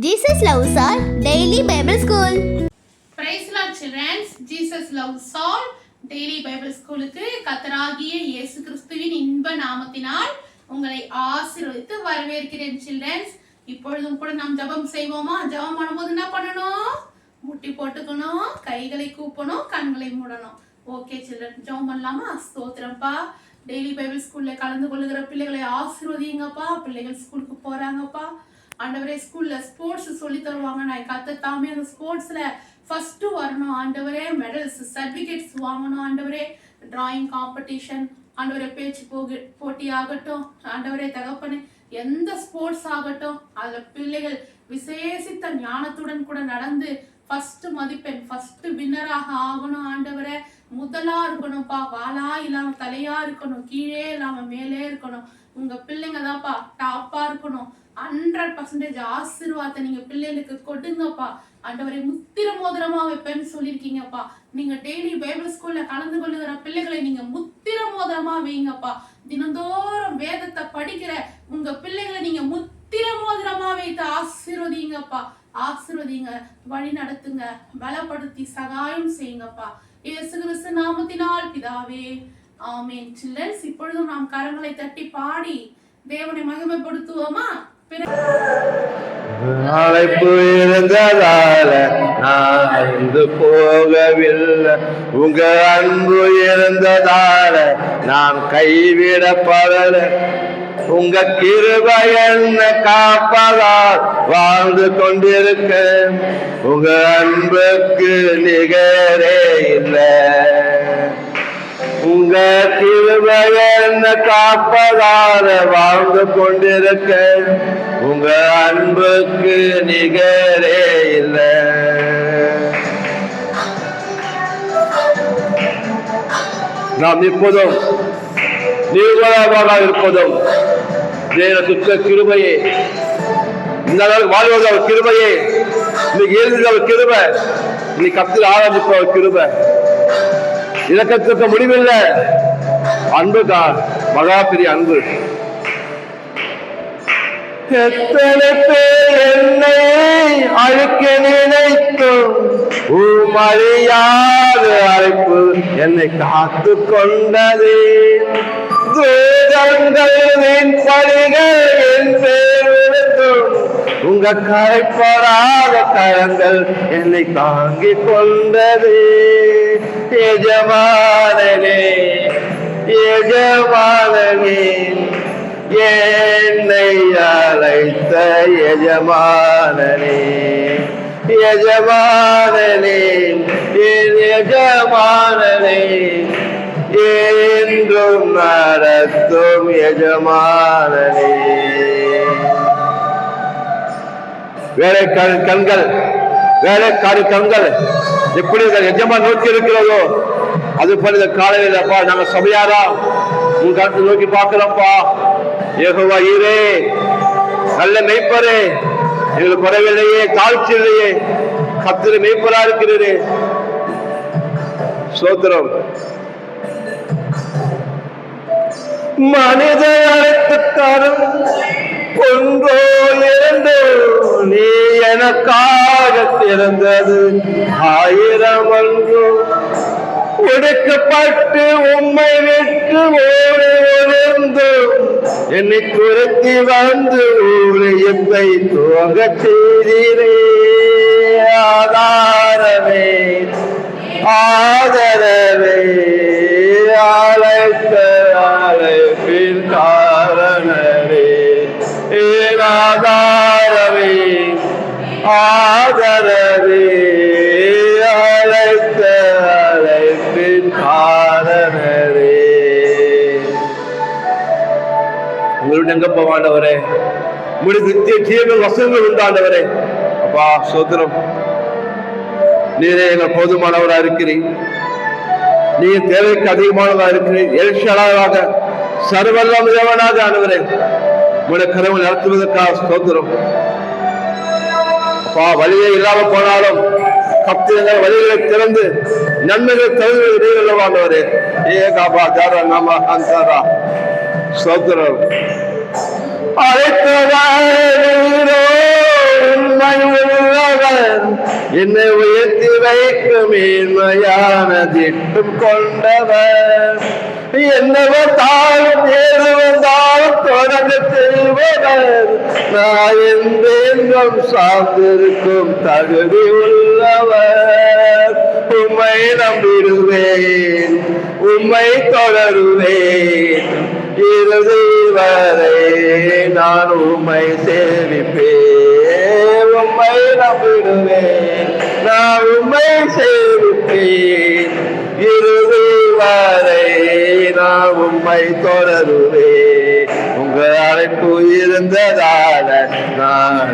Jesus loves all daily Bible school. Praise Lord children. Jesus loves all daily Bible schoolக்கு கர்த்தராகிய இயேசு கிறிஸ்துவின் இன்ப நாமத்தினால் உங்களை ஆசீர்வதித்து வரவேற்கிறேன் children. இப்பொழுதும் கூட நாம் ஜெபம் செய்வோமா? ஜெபம் பண்ணும்போது என்ன பண்ணணும்? முட்டி போட்டுக்கணும், கைகளை கூப்பணும், கண்களை மூடணும். ஓகே children, ஜெபம் பண்ணலாமா? ஸ்தோத்திரம்ப்பா. டெய்லி பைபிள் ஸ்கூல்ல கலந்து கொள்ளுகிற பிள்ளைகளை ஆசீர்வதிங்கப்பா. பிள்ளைகள் ஸ்கூலுக்கு போறாங்கப்பா. ஆண்டவரே, ஸ்கூல்ல ஸ்போர்ட்ஸ் சொல்லி தருவாங்க. நான் கர்த்தர் தாமே அந்த ஸ்போர்ட்ஸ்ல ஃபர்ஸ்ட் வரணும் ஆண்டவரே. மெடல்ஸ் சர்டிபிகேட்ஸ் வாங்கணும் ஆண்டவரே. டிராயிங் காம்படிஷன் ஆண்டவரே, பேச்சு போட்டி ஆகட்டும் ஆண்டவரே, தகப்பனே எந்த ஸ்போர்ட்ஸ் ஆகட்டும் அதுல பிள்ளைகள் விசேஷித்த ஞானத்துடன் கூட நடந்து ஃபர்ஸ்ட் மதிப்பெண் ஃபர்ஸ்ட் வின்னராக ஆகணும் ஆண்டவரே. முதலா இருக்கணும்ப்பா, வாளா இல்லாம தலையா இருக்கணும், கீழே இல்லாம மேலே இருக்கணும். உங்க பிள்ளைங்க தான்ப்பா டாப்பா இருக்கணும். 100% ஆசீர்வாதத்தை நீங்க பிள்ளைகளுக்கு கொடுங்கப்பா ஆண்டவரை. முத்திர மோதிரமா வைப்பேன்னு சொல்லியிருக்கீங்கப்பா. நீங்க டெய்லி பைபிள் ஸ்கூல்ல கலந்து கொள்ளுகிற பிள்ளைகளை நீங்க முத்திர மோதிரமா வைங்கப்பா. தினந்தோறும் வேதத்தை படிக்கிற உங்க பிள்ளைகளை நீங்க முத்திர மோதிரமா வைத்து ஆசீர்வதிங்கப்பா. ஆசீர்வதிங்க, வழி நடத்துங்க, பலப்படுத்தி சகாயம் செய்யுங்கப்பா. இயேசு கிறிஸ்து நாமத்தினால் பிதாவே, ஆமென். சில்ட்ரன்ஸ், இப்பொழுதும் நாம் கரங்களை தட்டி பாடி தேவனை மகிமைப்படுத்துவோமா? அழைப்பு இருந்ததால நான் போகவில்லை, உங்க அன்பு இருந்ததால நான் கைவிடப்படல. உங்க கிருபை என்ன காப்பதால் வாழ்ந்து கொண்டிருக்க, உங்க அன்புக்கு நிகரே இல்லை. உங்க கிருபை என்ன காப்பதால வாழ்ந்து கொண்டிருக்க, உங்க அன்புக்கு நிகரே இல்லை. நாம் இப்போதும் நிர்மலமாக இருப்பதும் சுத்த கிருபையே, இந்த அளவுக்கு வாழ்வது அவர் கிருபையே. இன்னைக்கு எழுதி அவர் கிருபை, இன்னைக்கு கத்தில் ஆரம்பிப்ப அவர் கிருபை. இலக்கத்துக்கு முடிவில்லை. அன்புக்கா மகா பெரிய அன்பு. எத்தனை பேர் என்னை அழைக்க நினைத்தும் மழையாத அழைப்பு என்னை காத்து கொண்டது. தூதங்களின் பணிகள் என் பேர் விழுந்தும் உங்க கரைப்படாத கரங்கள் என்னை தாங்கிக் கொண்டது. எஜமானனே, எஜமானனே, என்னை அழைத்த எஜமானனே, எஜமானனே, என் எஜமானனே, என்றும் நடத்தும் எஜமானனே. வேலைக்காரி கண்கள், வேலைக்காரி கண்கள் எப்படி எஜமான் நோக்கி இருக்கிறதோ அது போல காலையில் அப்பா நாங்க சபையாரா உங்க கருத்து நோக்கி பார்க்கிறோம்ப்பா. யெகோவா ஈரே, நல்ல மெய்ப்பரே, எங்களுக்கு குறைவில்லையே, தாழ்ச்சி இல்லையே, கர்த்தர் மெய்ப்பரா இருக்கிறது. ஸ்தோத்திரம். மனித அழைத்துக்காரன் ஒன்றோ இரண்டோ நீ எனக்காக திறந்தது 1000 அன்றோ. ஒடுக்கப்பட்டு உம்மை விட்டு ஓடி ஒளிந்து என்னை துரத்தி வந்து ஊழியத்தை துவங்க செய்தீரே. ஆதாரமே, ஆதரவே, அழைத்த அழைப்பின் காரணரே. ஆதாரவே, ஆதரவே, அழைத்த அழைப்பின் காரணரே. உங்களுடைய எங்க போவாண்டவரே, உங்களுடைய நித்திய ஜீவன் வசங்கள் உண்டாண்டவரே. அப்பா சோதரம், நீரே எங்கள் போதுமானவரா இருக்கிறீங்க. நீங்க தேவைக்கு அதிகமானதா இருக்கிறீங்க. எல்ஷடாவாக சர்வல்லம் தேவனாக ஆனவரே, உங்களுடைய கரவை நடத்துவதற்காக ஸ்தோத்திரம். அப்பா, வழியே இல்லாம போனாலும் கர்த்தர் வழிகளை திறந்து நன்மைகளை தருவதே. ஏகாபா தாரா நாம அந்தாரா ஸ்தோத்திரம். அழைத்ததாரோ உண்மை என்னை உயர்த்தி வைக்கும் மேன்மையான திட்டம் கொண்டவர். என்னவர் தாழும் ஏது வந்தாலும் தொடர்ந்து செல்வவர். நான் எந்தெங்கும் சார்ந்திருக்கும் தகுதி உள்ளவர். உம்மை நம்பிடுவேன், உம்மை தொடருவேன், இறுதி வரை நான் உம்மை சேவிப்பேன். உம்மை நம்பிடுவேன், நான் உம்மை சேவிப்பேன், இறுதி வரை நான் உம்மை தொடருவேன். உங்க அழைப்பு இருந்ததால நான்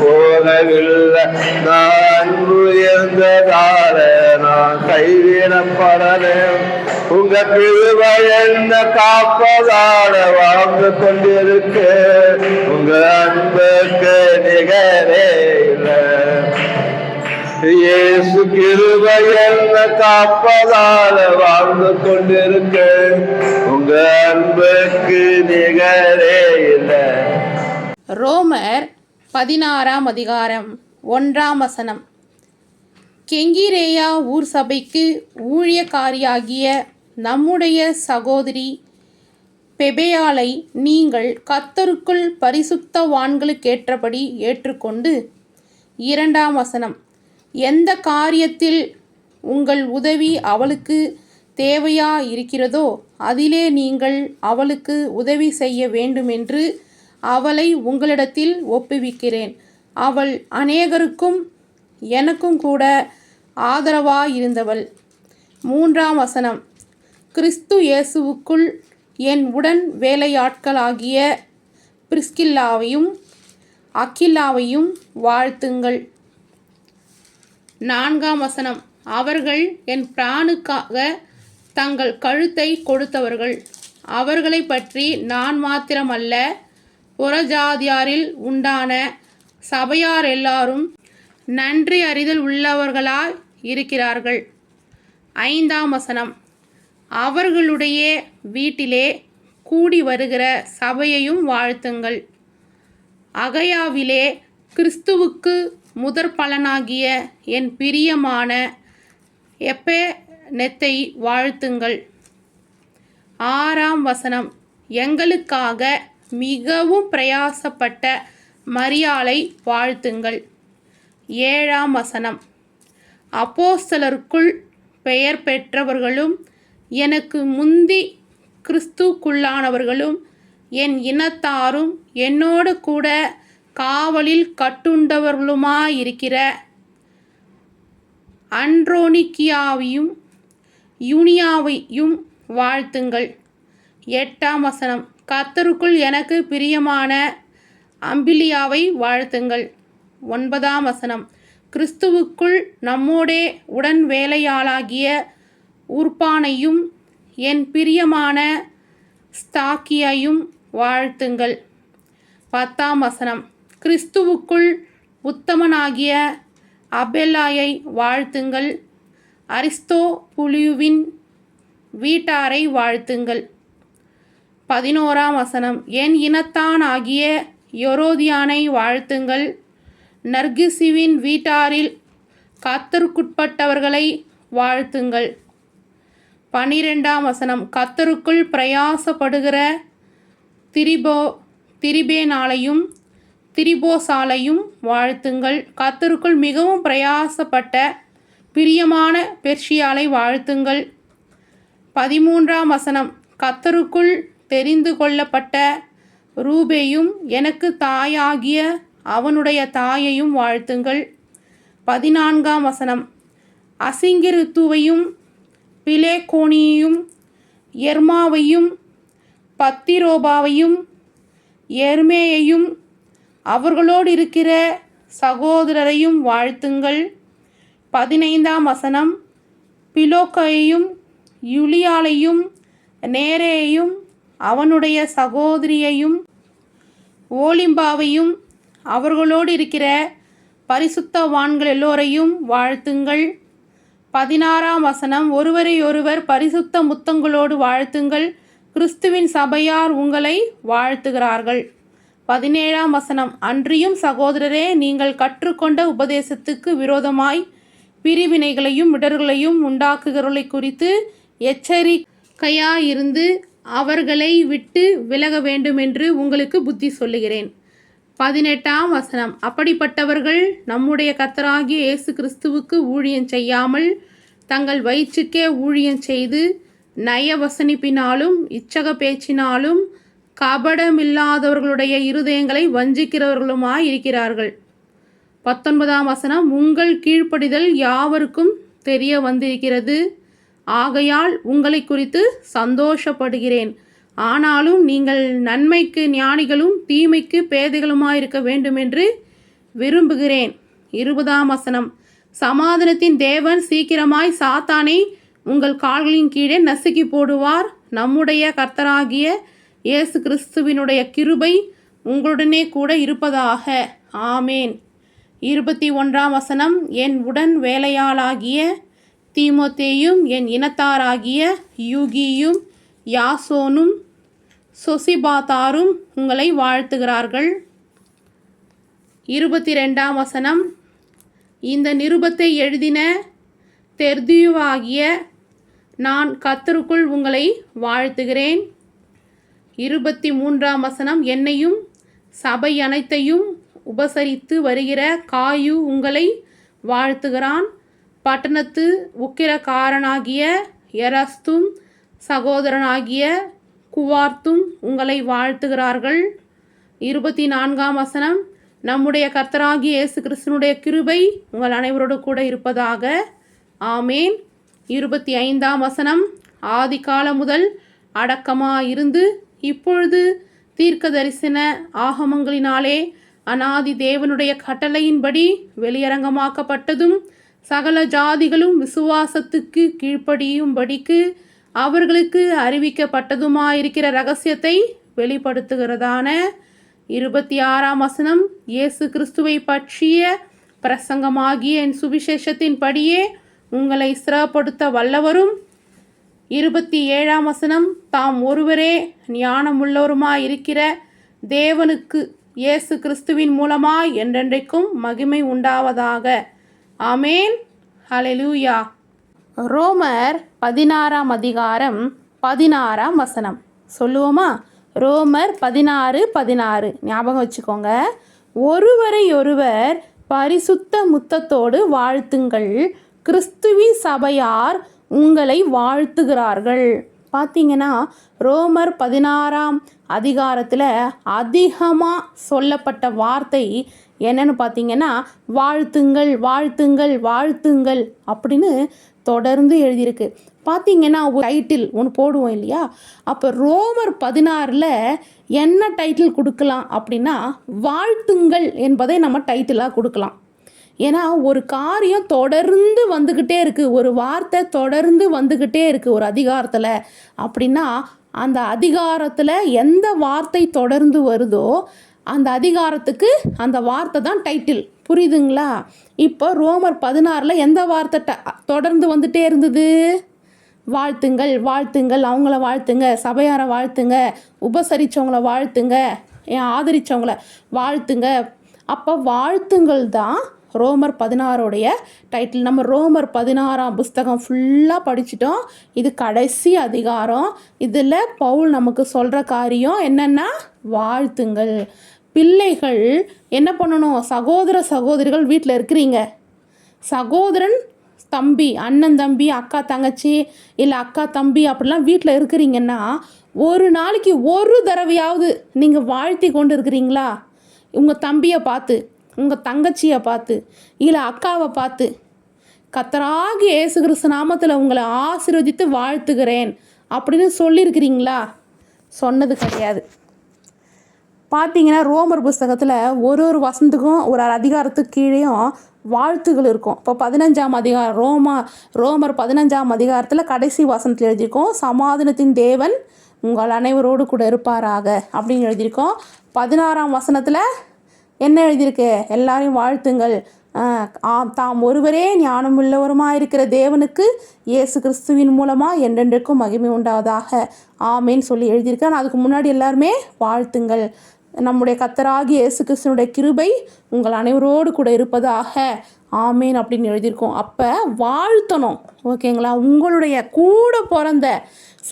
போகவில்லை, நான் உயர்ந்ததால நான் கைவிடப்படலேன். உங்க கிருபை என்ன காப்பதாட வாழ்ந்து கொண்டிருக்க. உங்க அன்புக்கு நிகரே இல்லை. இயேசு கிருபை என்ன காப்பதால வாழ்ந்து கொண்டிருக்க. உங்க அன்புக்கு நிகரே இல்லை. ரோமர் 16ஆம் அதிகாரம் 1ஆம் வசனம். கெங்கிரேயா ஊர் சபைக்கு ஊழியக்காரியாகிய நம்முடைய சகோதரி பெபேயாளை நீங்கள் கர்த்தருக்குள் பரிசுத்தவான்களுக்கேற்றபடி ஏற்றுக்கொண்டு. 2ஆம் வசனம். எந்த காரியத்தில் உங்கள் உதவி அவளுக்கு தேவையா இருக்கிறதோ அதிலே நீங்கள் அவளுக்கு உதவி செய்ய வேண்டுமென்று அவளை உங்களிடத்தில் ஒப்புவிக்கிறேன். அவள் அநேகருக்கும் எனக்கும் கூட ஆதரவாயிருந்தவள். 3ஆம் வசனம். கிறிஸ்து இயேசுவுக்குள் என் உடன் வேலையாட்களாகிய பிரிஸ்கில்லாவையும் அக்கில்லாவையும் வாழ்த்துங்கள். 4ஆம் வசனம். அவர்கள் என் பிராணுக்காக தங்கள் கழுத்தை கொடுத்தவர்கள். அவர்களை பற்றி நான் மாத்திரமல்ல, புறஜாதியாரில் உண்டான சபையார் எல்லாரும் நன்றி அறிதல் உள்ளவர்களாய் இருக்கிறார்கள். 5ஆம் வசனம். அவர்களுடைய வீட்டிலே கூடி வருகிற சபையையும் வாழ்த்துங்கள். அகையாவிலே கிறிஸ்துவுக்கு முதற் பலனாகிய என் பிரியமான எப்பேனெத்தை வாழ்த்துங்கள். 6ஆம் வசனம். எங்களுக்காக மிகவும் பிரயாசப்பட்ட மரியாளை வாழ்த்துங்கள். 7ஆம் வசனம். அப்போஸ்தலருக்குள் பெயர் பெற்றவர்களும் எனக்கு முந்தி கிறிஸ்துக்குள்ளானவர்களும் என் இனத்தாரும் என்னோடு கூட காவலில் கட்டுண்டவர்களுமாயிருக்கிற அன்ட்ரோனிக்கியாவையும் யூனியாவையும் வாழ்த்துங்கள். 8ஆம் வசனம். கர்த்தருக்குள் எனக்கு பிரியமான அம்பிலியாவை வாழ்த்துங்கள். 9ஆம் வசனம். கிறிஸ்துவுக்குள் நம்மோடே உடன் வேலையாளாகிய உர்பானையும் என் பிரியமான ஸ்தாக்கியையும் வாழ்த்துங்கள். 10ஆம் வசனம். கிறிஸ்துவுக்குள் உத்தமனாகிய அபெல்லாயை வாழ்த்துங்கள். அரிஸ்தோபுலியுவின் வீட்டாரை வாழ்த்துங்கள். 11ஆம் வசனம். என் இனத்தான் ஆகிய யொரோதியானை வாழ்த்துங்கள். நர்கிசுவின் வீட்டாரில் கர்த்தருக்குட்பட்டவர்களை வாழ்த்துங்கள். 12ஆம் வசனம். கர்த்தருக்குள் பிரயாசப்படுகிற திரிபேனாலையும் திரிபோசாலையும் வாழ்த்துங்கள். கர்த்தருக்குள் மிகவும் பிரயாசப்பட்ட பிரியமான பெர்ஷியாலை வாழ்த்துங்கள். 13ஆம் வசனம். கர்த்தருக்குள் தெரிந்து கொள்ளப்பட்ட ரூபேயும் எனக்கு தாயாகிய அவனுடைய தாயையும் வாழ்த்துங்கள். 14ஆம் வசனம். அசிங்கிருத்துவையும் பிலேகோனியையும் எர்மாவையும் பத்திரோபாவையும் எர்மேயையும் அவர்களோடு இருக்கிற சகோதரரையும் வாழ்த்துங்கள். 15ஆம் வசனம். பிலோக்கையும் யுலியாலையும் நேரேயையும் அவனுடைய சகோதரியையும் ஓலிம்பாவையும் அவர்களோடு இருக்கிற பரிசுத்தவான்கள் எல்லோரையும் வாழ்த்துங்கள். 16ஆம் வசனம். ஒருவரையொருவர் பரிசுத்த முத்தங்களோடு வாழ்த்துங்கள். கிறிஸ்துவின் சபையார் உங்களை வாழ்த்துகிறார்கள். 17ஆம் வசனம், அன்றியும் சகோதரரே, நீங்கள் கற்றுக்கொண்ட உபதேசத்துக்கு விரோதமாய் பிரிவினைகளையும் இடர்களையும் உண்டாக்குகிறவர்களை குறித்து எச்சரிக்கையாயிருந்து அவர்களை விட்டு விலக வேண்டுமென்று உங்களுக்கு புத்தி சொல்லுகிறேன். 18ஆம் வசனம், அப்படிப்பட்டவர்கள் நம்முடைய கர்த்தராகிய இயேசு கிறிஸ்துவுக்கு ஊழியம் செய்யாமல் தங்கள் வயிற்றுக்கே ஊழியம் செய்து நயவசனிப்பினாலும் இச்சக பேச்சினாலும் கபடமில்லாதவர்களுடைய இருதயங்களை வஞ்சிக்கிறவர்களுமாய் இருக்கிறார்கள். 19ஆம் வசனம், உங்கள் கீழ்ப்படிதல் யாவருக்கும் தெரிய வந்திருக்கிறது, ஆகையால் உங்களை குறித்து சந்தோஷப்படுகிறேன். ஆனாலும் நீங்கள் நன்மைக்கு ஞானிகளும் தீமைக்கு பேதைகளுமாயிருக்க வேண்டுமென்று விரும்புகிறேன். 20ஆம் வசனம், சமாதானத்தின் தேவன் சீக்கிரமாய் சாத்தானை உங்கள் கால்களின் கீழே நசுக்கி போடுவார். நம்முடைய கர்த்தராகிய இயேசு கிறிஸ்துவினுடைய கிருபை உங்களுடனே கூட இருப்பதாக. ஆமேன். 21ஆம் வசனம், என் உடன் வேலையாளாகிய தீமோத்தேயும் என் இனத்தாராகிய யூகியும் யாசோனும் சொசிபாத்தாரும் உங்களை வாழ்த்துகிறார்கள். 22ஆம் வசனம், இந்த நிருபத்தை எழுதின தெர்தியுவாகிய நான் கர்த்தருக்குள் உங்களை வாழ்த்துகிறேன். 23ஆம் வசனம், என்னையும் சபை அனைத்தையும் உபசரித்து வருகிற காயு உங்களை வாழ்த்துகிறான். பட்டணத்து உக்கிரக்காரனாகிய எரஸ்தும் சகோதரனாகிய குவார்த்தும் உங்களை வாழ்த்துகிறார்கள். 24ஆம் வசனம், நம்முடைய கர்த்தராகிய இயேசு கிறிஸ்துனுடைய கிருபை உங்கள் அனைவரோடு கூட இருப்பதாக. ஆமேன். 25ஆம் வசனம், ஆதி காலம் முதல் அடக்கமாயிருந்து இப்பொழுது தீர்க்க தரிசன ஆகமங்களினாலே அநாதி தேவனுடைய கட்டளையின்படி வெளியரங்கமாக்கப்பட்டதும் சகல ஜாதிகளும் விசுவாசத்துக்கு கீழ்ப்படியும்படிக்கு அவர்களுக்கு அறிவிக்கப்பட்டதுமாயிருக்கிற இரகசியத்தை வெளிப்படுத்துகிறதான 26ஆம் வசனம், இயேசு கிறிஸ்துவை பற்றிய பிரசங்கமாகிய என் சுவிசேஷத்தின் படியே உங்களை ஸ்திரப்படுத்த வல்லவரும். 27ஆம் வசனம், தாம் ஒருவரே ஞானமுள்ளவருமாயிருக்கிற தேவனுக்கு இயேசு கிறிஸ்துவின் மூலமாய் என்றென்றைக்கும் மகிமை உண்டாவதாக. ஆமேன். ஹல்லேலூயா. ரோமர் 16ஆம் அதிகாரம் 16ஆம் வசனம் சொல்லுவோமா? ரோமர் 16:16 ஞாபகம் வச்சுக்கோங்க. ஒருவரையொருவர் பரிசுத்த முத்தத்தோடு வாழ்த்துங்கள், கிறிஸ்துவின் சபையார் உங்களை வாழ்த்துகிறார்கள். பார்த்தீங்கன்னா ரோமர் 16ஆம் அதிகாரத்தில் அதிகமாக சொல்லப்பட்ட வார்த்தை என்னன்னு பார்த்தீங்கன்னா வாழ்த்துங்கள் வாழ்த்துங்கள் வாழ்த்துங்கள் அப்படின்னு தொடர்ந்து எழுதியிருக்கு. பார்த்தீங்கன்னா ஒரு டைட்டில் ஒன்று போடுவோம் இல்லையா? அப்போ ரோமர் 16ல் என்ன டைட்டில் கொடுக்கலாம் அப்படின்னா வாழ்த்துங்கள் என்பதை நம்ம டைட்டிலாக கொடுக்கலாம். ஏன்னா ஒரு காரியம் தொடர்ந்து வந்துக்கிட்டே இருக்குது, ஒரு வார்த்தை தொடர்ந்து வந்துக்கிட்டே இருக்குது ஒரு அதிகாரத்தில் அப்படின்னா அந்த அதிகாரத்தில் எந்த வார்த்தை தொடர்ந்து வருதோ அந்த அதிகாரத்துக்கு அந்த வார்த்தை தான் டைட்டில். புரியுதுங்களா? இப்போ ரோமர் 16ல் எந்த வார்த்தை தொடர்ந்து வந்துட்டே இருந்தது? வாழ்த்துங்கள் வாழ்த்துங்கள், அவங்கள வாழ்த்துங்க, சபையாரை வாழ்த்துங்க, உபசரித்தவங்கள வாழ்த்துங்க, ஆதரித்தவங்கள வாழ்த்துங்க. அப்போ வாழ்த்துங்கள் தான் ரோமர் 16உடைய டைட்டில். நம்ம ரோமர் 16ஆம் புஸ்தகம் ஃபுல்லாக படிச்சிட்டோம். இது கடைசி அதிகாரம். இதில் பவுல் நமக்கு சொல்கிற காரியம் என்னென்னா வாழ்த்துங்கள். பிள்ளைகள் என்ன பண்ணணும்? சகோதர சகோதரிகள் வீட்டில் இருக்கிறீங்க, சகோதரன் தம்பி, அண்ணன் தம்பி, அக்கா தங்கச்சி, இல்லை அக்கா தம்பி அப்படிலாம் வீட்டில் இருக்கிறீங்கன்னா ஒரு நாளைக்கு ஒரு தடவையாவது நீங்கள் வாழ்த்தி கொண்டு இருக்கிறீங்களா? உங்கள் தம்பியை பார்த்து, உங்கள் தங்கச்சியை பார்த்து, இல்லை அக்காவை பார்த்து, கர்த்தராகிய இயேசு கிறிஸ்து நாமத்தில் உங்களை ஆசீர்வதித்து வாழ்த்துகிறேன் அப்படின்னு சொல்லியிருக்கிறீங்களா? சொன்னது கிடையாது. பார்த்தீங்கன்னா ரோமர் புஸ்தகத்தில் ஒரு வசனத்துக்கும் ஒரு அதிகாரத்துக்கு கீழேயும் வாழ்த்துகள் இருக்கும். இப்போ 15ஆம் அதிகாரம் ரோமர் 15ஆம் அதிகாரத்தில் கடைசி வசனத்தில் எழுதியிருக்கோம், சமாதானத்தின் தேவன் உங்கள் அனைவரோடு கூட இருப்பாராக அப்படின்னு எழுதியிருக்கோம். 16ஆம் வசனத்தில் என்ன எழுதியிருக்கு? எல்லாரையும் வாழ்த்துங்கள், தாம் ஒருவரே ஞானமுள்ளவருமாக இருக்கிற தேவனுக்கு இயேசு கிறிஸ்துவின் மூலமாக என்றென்றைக்கும் மகிமை உண்டாவதாக ஆமேன்னு சொல்லி எழுதியிருக்கேன். அதுக்கு முன்னாடி எல்லாருமே வாழ்த்துங்கள். நம்முடைய கர்த்தராகிய இயேசு கிறிஸ்துவினுடைய கிருபை உங்கள் அனைவரோடு கூட இருப்பதாக. ஆமேன் அப்படின்னு எழுதியிருக்கோம். அப்போ வாழ்த்தணும், ஓகேங்களா? உங்களுடைய கூட பிறந்த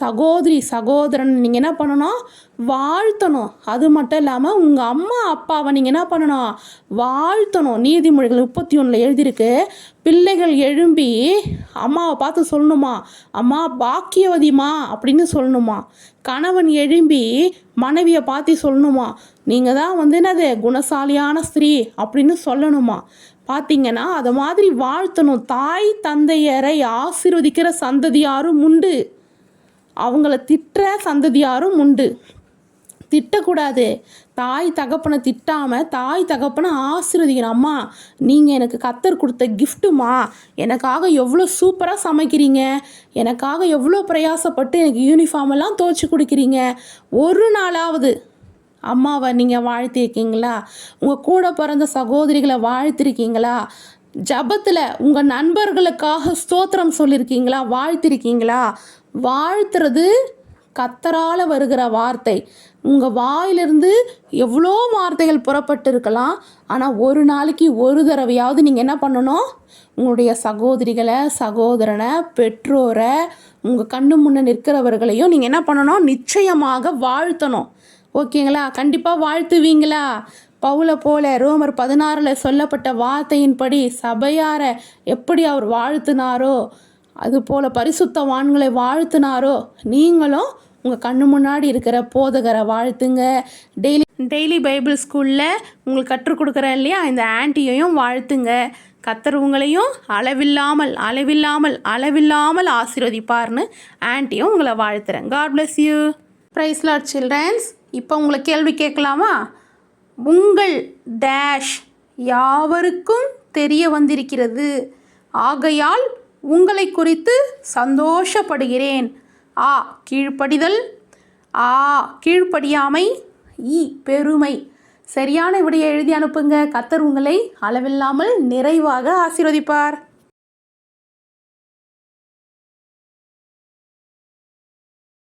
சகோதரி சகோதரன் நீங்கள் என்ன பண்ணணும்? வாழ்த்தணும். அது மட்டும் இல்லாமல் உங்கள் அம்மா அப்பாவை நீங்கள் என்ன பண்ணணும்? வாழ்த்தணும். நீதிமொழிகள் 31 எழுதியிருக்கு, பிள்ளைகள் எழும்பி அம்மாவை பார்த்து சொல்லணுமா, அம்மா பாக்கியவதிமா அப்படின்னு சொல்லணுமா. கணவன் எழும்பி மனைவியை பார்த்து சொல்லணுமா, நீங்கள் தான் என்னது குணசாலியான ஸ்திரீ அப்படின்னு சொல்லணுமா. பார்த்தீங்கன்னா அது மாதிரி வாழ்த்தணும். தாய் தந்தையரை ஆசீர்வதிக்கிற சந்ததியாரும் உண்டு, அவங்கள திட்டுற சந்ததியாரும் உண்டு. திட்டக்கூடாது. தாய் தகப்பனை திட்டாமல் தாய் தகப்பனை ஆசீர்வதிக்கணும். அம்மா நீங்கள் எனக்கு கர்த்தர் கொடுத்த கிஃப்ட்டுமா, எனக்காக எவ்வளோ சூப்பராக சமைக்கிறீங்க, எனக்காக எவ்வளோ பிரயாசப்பட்டு எனக்கு யூனிஃபார்ம் எல்லாம் துவைச்சி கொடுக்குறீங்க. ஒரு நாளாவது அம்மாவை நீங்கள் வாழ்த்திருக்கீங்களா? உங்கள் கூட பிறந்த சகோதரிகளை வாழ்த்திருக்கீங்களா? ஜபத்தில் உங்கள் நண்பர்களுக்காக ஸ்தோத்திரம் சொல்லியிருக்கீங்களா? வாழ்த்திருக்கீங்களா? வாழ்த்துறது கர்த்தரால் வருகிற வார்த்தை. உங்கள் வாயிலிருந்து எவ்வளோ வார்த்தைகள் புறப்பட்டு இருக்கலாம், ஆனால் ஒரு நாளைக்கு ஒரு தடவையாவது நீங்கள் என்ன பண்ணணும்? உங்களுடைய சகோதரிகளை சகோதரனை பெற்றோரை உங்கள் கண்ணு முன்னே நிற்கிறவர்களையும் நீங்கள் என்ன பண்ணணும்? நிச்சயமாக வாழ்த்தணும், ஓகேங்களா? கண்டிப்பாக வாழ்த்துவீங்களா? பவுலை போல ரோமர் 16 சொல்லப்பட்ட வார்த்தையின்படி சபையாரை எப்படி அவர் வாழ்த்தினாரோ, அதுபோல் பரிசுத்தவான்களை வாழ்த்தினாரோ, நீங்களும் உங்கள் கண்ணு முன்னாடி இருக்கிற போதகரை வாழ்த்துங்க. டெய்லி பைபிள் ஸ்கூலில் உங்களுக்கு கற்றுக் கொடுக்குறேன் இல்லையா, இந்த ஆன்ட்டியையும் வாழ்த்துங்க. கர்த்தர் உங்களையும் அளவில்லாமல் அளவில்லாமல் அளவில்லாமல் ஆசீர்வதிப்பார்னு ஆன்ட்டியும் உங்களை வாழ்த்துறேன். God bless you. Praise Lord childrens. இப்போ உங்களை கேள்வி கேட்கலாமா? உங்கள் டேஷ் யாவருக்கும் தெரிய வந்திருக்கிறது, ஆகையால் உங்களை குறித்து சந்தோஷப்படுகிறேன். ஆ கீழ்ப்படிதல், ஆ கீழ்ப்படியாமை, இ பெருமை. சரியான விடையை எழுதி அனுப்புங்க. கர்த்தர் உங்களை அளவில்லாமல் நிறைவாக ஆசீர்வதிப்பார்.